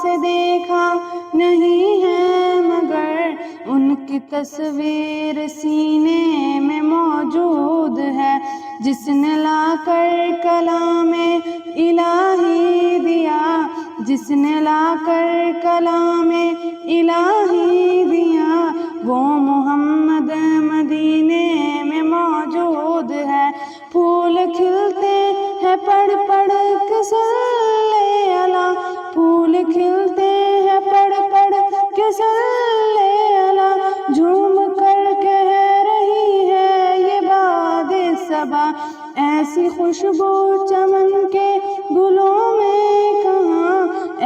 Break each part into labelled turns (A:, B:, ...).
A: سے دیکھا نہیں ہے مگر ان کی تصویر سینے میں موجود ہے، جس نے لا کر کلام الہی دیا، جس نے لا کر کلام الہی دیا، وہ محمد مدینے میں موجود ہے۔ پھول کھلتے ہیں پڑھ پڑھ کے صلی اللہ، پھول کھلتے ہیں پڑھ پڑھ کے صلی اللہ، جھوم کر کہہ رہی ہے یہ باد صبا، ایسی خوشبو چمن کے گلوں میں کہاں،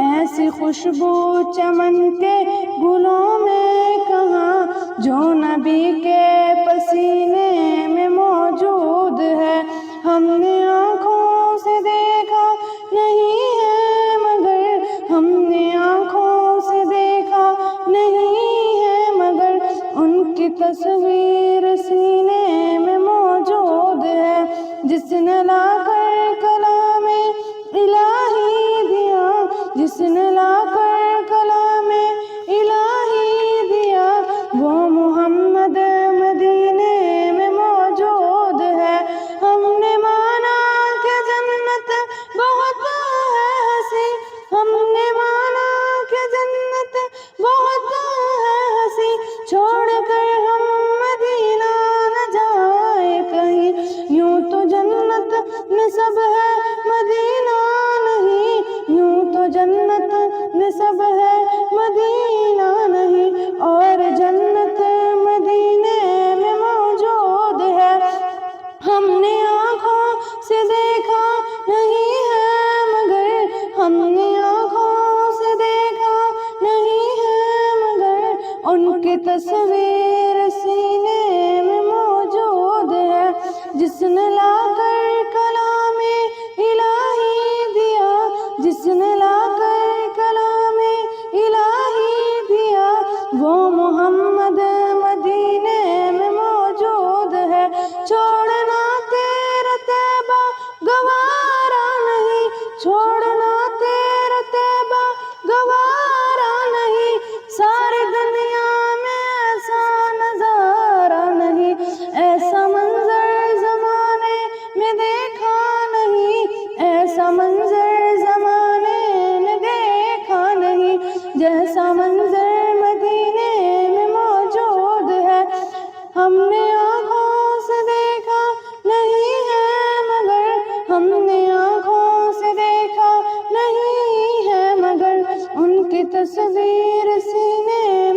A: ایسی خوشبو چمن کے گلوں میں کہاں، جو نبی کے پسینے میں موجود ہے۔ ہم نے آنکھوں سے دیکھا نہیں ہے مگر، ہم نے آنکھوں سے دیکھا نہیں ہے مگر ان کی تصویر سینے میں موجود ہے، جس نے لا کر کلام الہی دیا، جس نے لا کر کلام الہی دیا، وہ محمد مدینے میں موجود ہے۔ ہم نے مانا کہ جنت بہت ہے ہنسی، ہم نے مانا کہ جنت بہت ہے ہنسی، چھوڑ کر ہم مدینہ نہ جائے کہیں، یوں تو جنت نسب ہے مدینہ نہیں، یوں تو جنت نسب ہے مدینہ نہیں، اور جنت مدینے میں موجود ہے۔ ہم نے آنکھوں سے دیکھا نہیں ہے مگر، ہم نے آنکھوں سے دیکھا نہیں ہے مگر ان کی تصویر سینے میں موجود ہے، جس نے لا کر کلام الہی دیا، جس نے لا کر کلام الہی دیا، وہ محمد مدینے میں موجود ہے۔ چھوڑنا تیرا طیبہ گوارا نہیں، چھوڑنا تیرا طیبہ گوارا نہیں، ساری دنیا میں ایسا نظارہ نہیں، ایسا منظر زمانے میں دیکھا نہیں، ایسا منظر زمانے میں دیکھا نہیں، جیسا منظر مدینے میں موجود ہے۔ ہم نے آنکھوں سے دیکھا نہیں ہے مگر، ہم نے آنکھوں سے دیکھا نہیں ہے مگر ان کی تصویر سینے